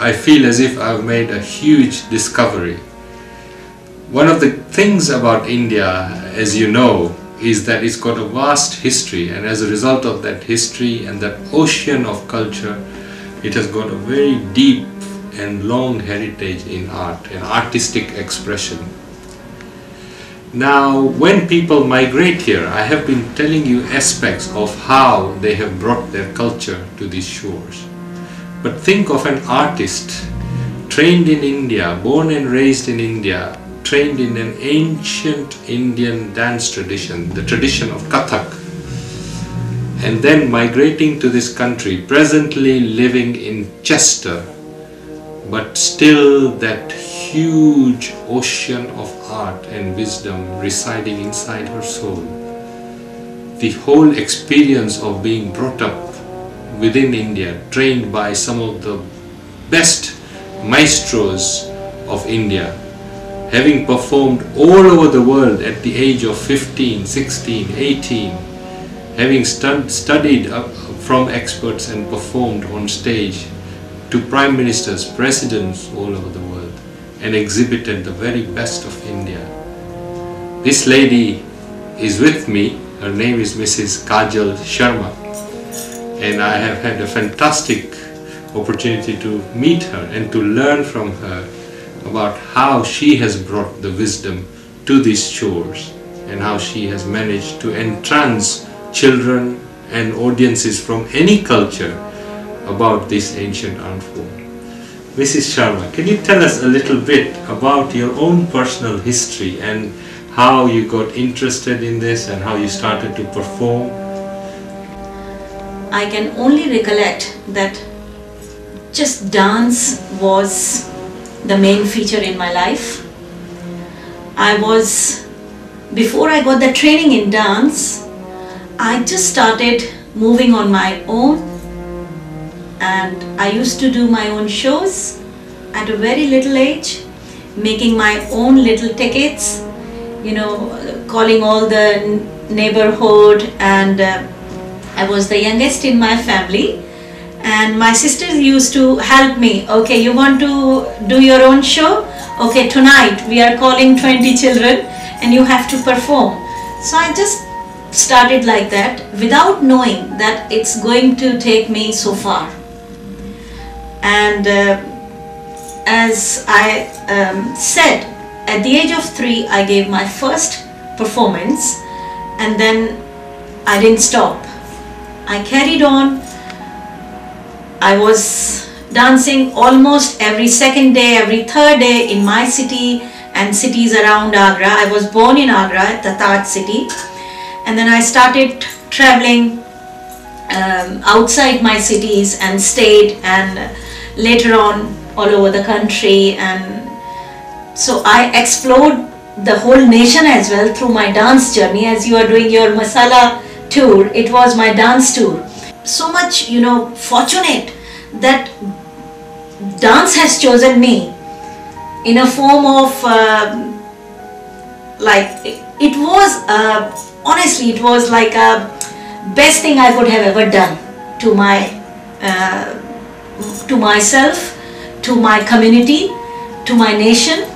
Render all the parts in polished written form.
I feel as if I've made a huge discovery. One of the things about India, as you know, is that it's got a vast history, and as a result of that history and that ocean of culture, it has got a very deep and long heritage in art and artistic expression. Now, when people migrate here, I have been telling you aspects of how they have brought their culture to these shores. But think of an artist trained in India, born and raised in India, trained in an ancient Indian dance tradition, the tradition of Kathak, and then migrating to this country, presently living in Chester, but still that huge ocean of art and wisdom residing inside her soul. The whole experience of being brought up within India, trained by some of the best maestros of India, having performed all over the world at the age of 15, 16, 18, having studied from experts and performed on stage to prime ministers, presidents all over the world, and exhibited the very best of India. This lady is with me. Her name is Mrs. Kajal Sharma, and I have had a fantastic opportunity to meet her and to learn from her about how she has brought the wisdom to these shores and how she has managed to entrance children and audiences from any culture about this ancient art form. Mrs. Sharma, can you tell us a little bit about your own personal history and how you got interested in this and how you started to perform? I can only recollect that just dance was the main feature in my life. Before I got the training in dance, I just started moving on my own, and I used to do my own shows at a very little age, making my own little tickets, calling all the neighborhood, and I was the youngest in my family. And my sisters used to help me. Okay, you want to do your own show? Okay, tonight we are calling 20 children and you have to perform. So I just started like that without knowing that it's going to take me so far. And as I said, at the age of 3, I gave my first performance, and then I didn't stop. I carried on. I was dancing almost every second day, every third day in my city and cities around Agra. I was born in Agra, the Taj city, and then I started traveling outside my cities and stayed, and later on all over the country. And so I explored the whole nation as well through my dance journey. As you are doing your Masala tour, it was my dance tour. So much, fortunate that dance has chosen me in a form of honestly, it was like a best thing I could have ever done to myself, to my community, to my nation,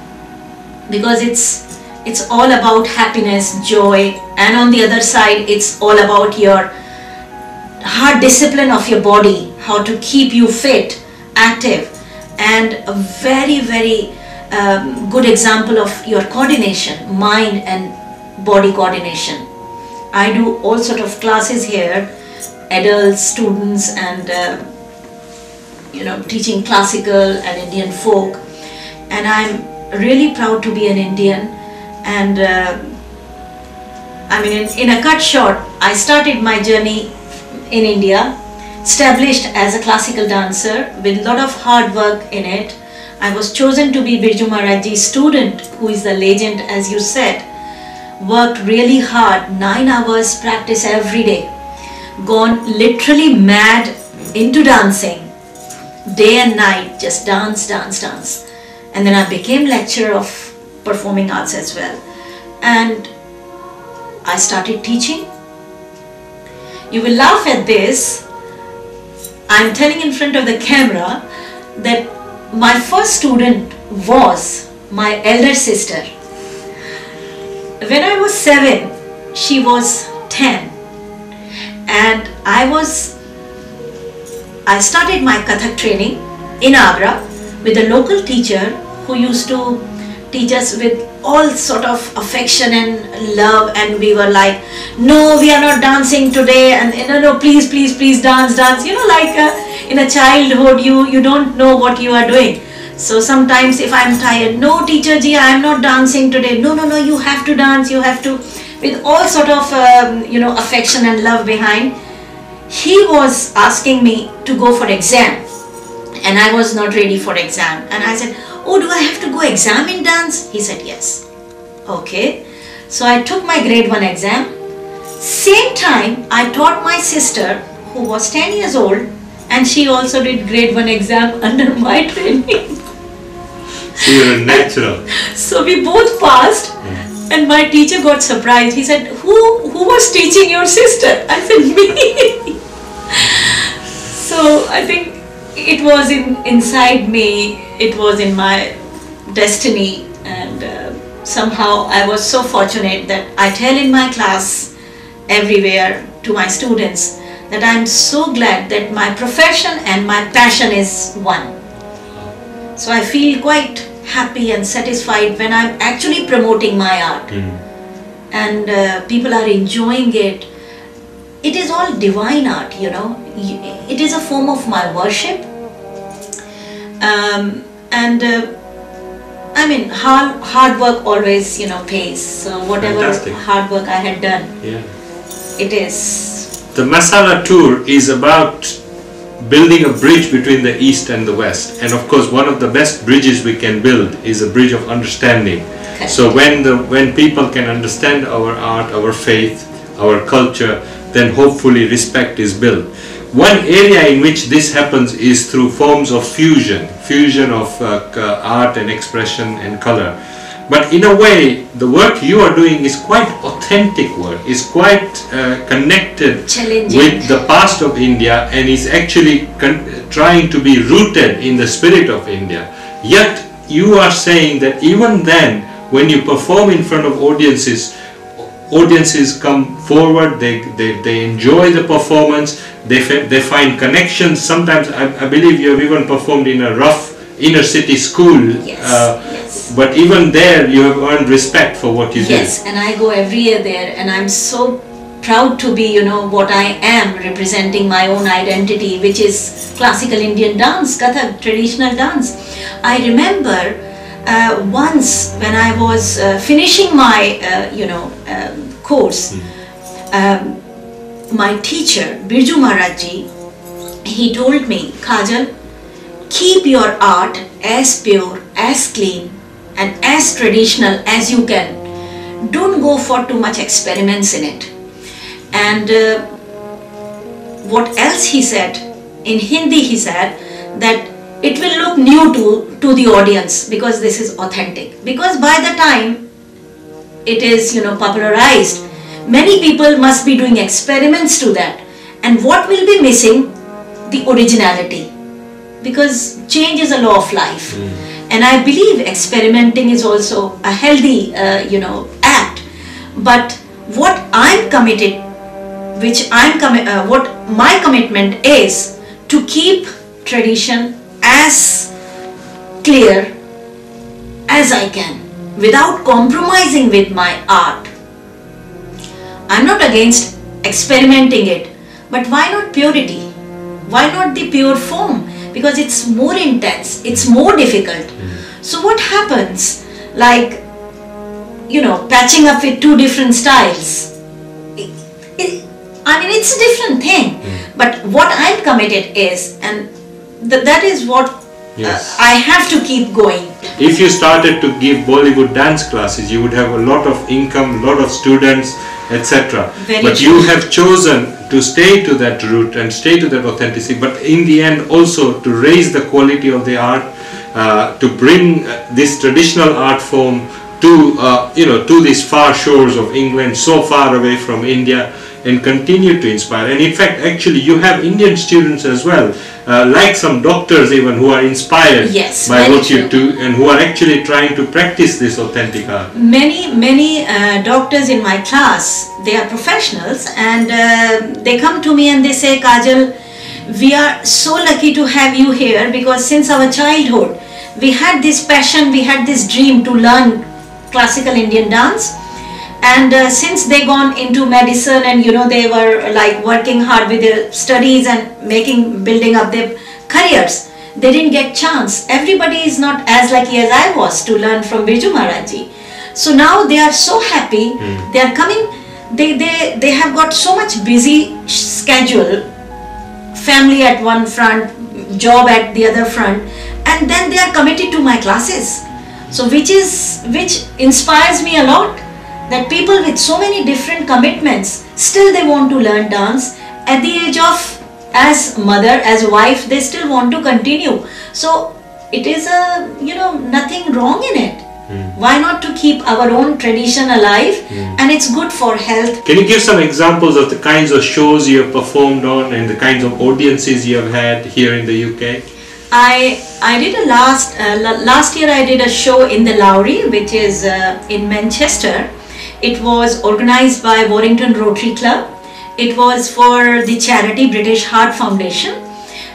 because it's all about happiness, joy, and on the other side it's all about your hard discipline of your body, how to keep you fit, active, and a very, very good example of your coordination, mind and body coordination. I do all sort of classes here, adults, students, and teaching classical and Indian folk, and I'm really proud to be an Indian. And in a cut short, I started my journey in India, established as a classical dancer with a lot of hard work in it. I was chosen to be Birju Maharajji's student, who is the legend, as you said. Worked really hard, 9 hours practice every day. Gone literally mad into dancing, day and night, just dance, dance, dance. And then I became lecturer of performing arts as well. And I started teaching. You will laugh at this. I'm telling in front of the camera that my first student was my elder sister. When I was 7, she was 10, and I started my Kathak training in Agra with a local teacher who used to teach us with all sort of affection and love, and we were like, no, we are not dancing today, and no, please, please, please dance, dance. Like in a childhood, you don't know what you are doing. So sometimes if I'm tired, no teacher ji, I am not dancing today. No, no, no, you have to dance, you have to, with all sort of affection and love behind. He was asking me to go for exam, and I was not ready for exam, and I said, oh, do I have to go exam in dance? He said yes. Okay, so I took my grade 1 exam. Same time I taught my sister who was 10 years old, and she also did grade 1 exam under my training. So you're a natural. So we both passed. And my teacher got surprised. He said, who was teaching your sister? I said, me. So I think it was inside me, it was in my destiny, and somehow I was so fortunate that I tell in my class everywhere to my students that I'm so glad that my profession and my passion is one. So I feel quite happy and satisfied when I'm actually promoting my art, and people are enjoying it. It is all divine art, it is a form of my worship, and I mean hard work always pays. So whatever Fantastic. Hard work I had done, it is. The Masala tour is about building a bridge between the East and the West, and of course one of the best bridges we can build is a bridge of understanding. Okay. So when people can understand our art, our faith, our culture, then hopefully respect is built. One area in which this happens is through forms of fusion of art and expression and color. But in a way, the work you are doing is quite authentic work, is quite connected Challenging. with the past of India, and is actually trying to be rooted in the spirit of India. Yet you are saying that even then, when you perform in front of audiences come forward, they enjoy the performance, they find connections. Sometimes I believe you have even performed in a rough inner city school, Yes. but even there you have earned respect for what you do. Yes, and I go every year there, and I'm so proud to be, what I am, representing my own identity, which is classical Indian dance, Kathak, traditional dance. I remember once when I was finishing my, course, my teacher, Birju Maharaj ji, he told me, Kajal, keep your art as pure, as clean, and as traditional as you can. Don't go for too much experiments in it. And what else he said, in Hindi he said that it will look new to the audience because this is authentic. Because by the time it is popularized, many people must be doing experiments to that. And what will be missing? The originality. Because change is a law of life. And I believe experimenting is also a healthy act. But what I'm committed, what my commitment is to keep tradition as clear as I can without compromising with my art. I'm not against experimenting it, but why not purity? Why not the pure form? Because it's more intense, it's more difficult. So what happens, like, patching up with two different styles? It's a different thing. But what I'm committed is, and that is what I have to keep going. If you started to give Bollywood dance classes, you would have a lot of income, a lot of students, etc. But you have chosen to stay to that root and stay to that authenticity, but in the end also to raise the quality of the art, to bring this traditional art form to to these far shores of England, so far away from India. and continue to inspire. And in fact, actually, you have Indian students as well, like some doctors even, who are inspired Yes, by what you true. do and who are actually trying to practice this authentic art. Many doctors in my class, they are professionals, and they come to me and they say, Kajal, we are so lucky to have you here, because since our childhood we had this passion, we had this dream to learn classical Indian dance, and since they gone into medicine and they were like working hard with their studies and building up their careers, they didn't get chance. Everybody is not as lucky as I was to learn from Birju Maharaj ji. So now they are so happy. They are coming, they have got so much busy schedule, family at one front, job at the other front, and then they are committed to my classes. So which inspires me a lot, that people with so many different commitments, still they want to learn dance at the age of, as mother, as wife, they still want to continue. So it is nothing wrong in it. Why not to keep our own tradition alive? And it's good for health. Can you give some examples of the kinds of shows you have performed on and the kinds of audiences you have had here in the UK? I did a last year I did a show in the Lowry, which is in Manchester. It was organized by Warrington Rotary Club. It was for the charity British Heart Foundation,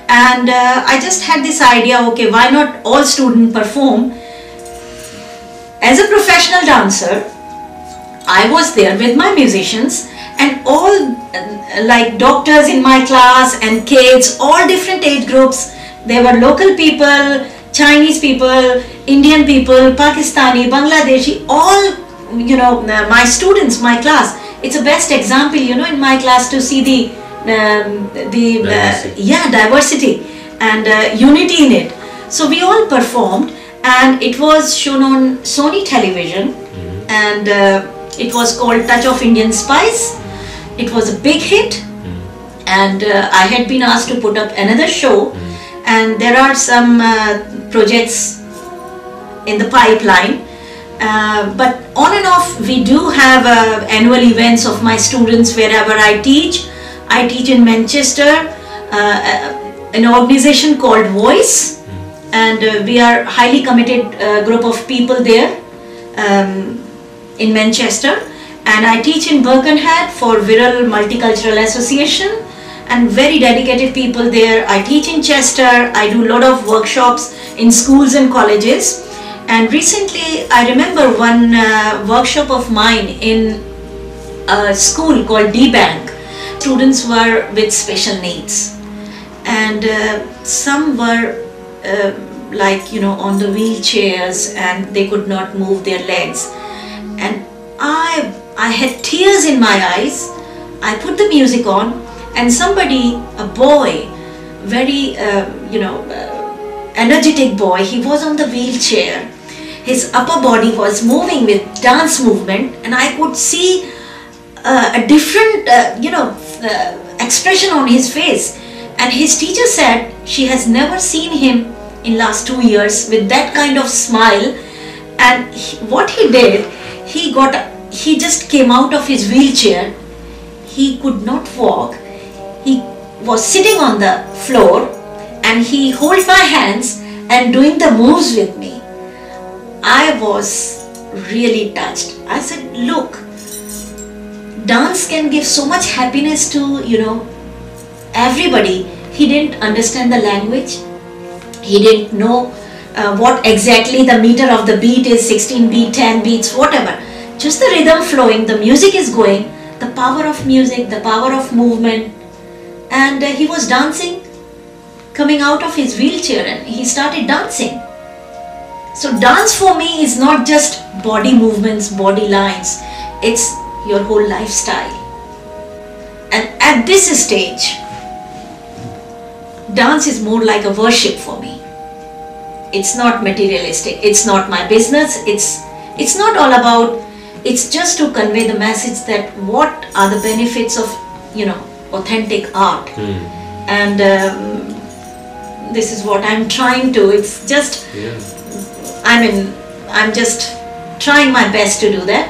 and I just had this idea, okay, why not all students perform? As a professional dancer, I was there with my musicians, and all like doctors in my class and kids, all different age groups. There were local people, Chinese people, Indian people, Pakistani, Bangladeshi, all my students, my class. It's a best example, in my class, to see the diversity and unity in it. So we all performed, and it was shown on Sony television, and it was called Touch of Indian Spice. It was a big hit, and I had been asked to put up another show, and there are some projects in the pipeline, but on and off we do have annual events of my students wherever I teach. I teach in Manchester, an organization called Voice, and we are highly committed group of people there in Manchester, and I teach in Birkenhead for Viral Multicultural Association, and very dedicated people there. I teach in Chester. I do a lot of workshops in schools and colleges, and recently I remember one workshop of mine in a school called D-Bank. Students were with special needs, and some were on the wheelchairs, and they could not move their legs, and I had tears in my eyes. I put the music on, and somebody, a boy, very energetic boy, he was on the wheelchair, his upper body was moving with dance movement, and I could see a different expression on his face. And his teacher said she has never seen him in last 2 years with that kind of smile. And what he did, he just came out of his wheelchair. He could not walk. He was sitting on the floor, and he held my hands and doing the moves with me. I was really touched. I said, look, dance can give so much happiness to everybody. He didn't understand the language. He didn't know what exactly the meter of the beat is, 16 beat, 10 beats, whatever. Just the rhythm flowing, the music is going, the power of music, the power of movement. And he was dancing, coming out of his wheelchair, and he started dancing. So dance for me is not just body movements, body lines. It's your whole lifestyle. And at this stage, dance is more like a worship for me. It's not materialistic. It's not my business. It's not all about. It's just to convey the message that what are the benefits of authentic art, and this is what I'm trying to. It's just. I'm just trying my best to do that.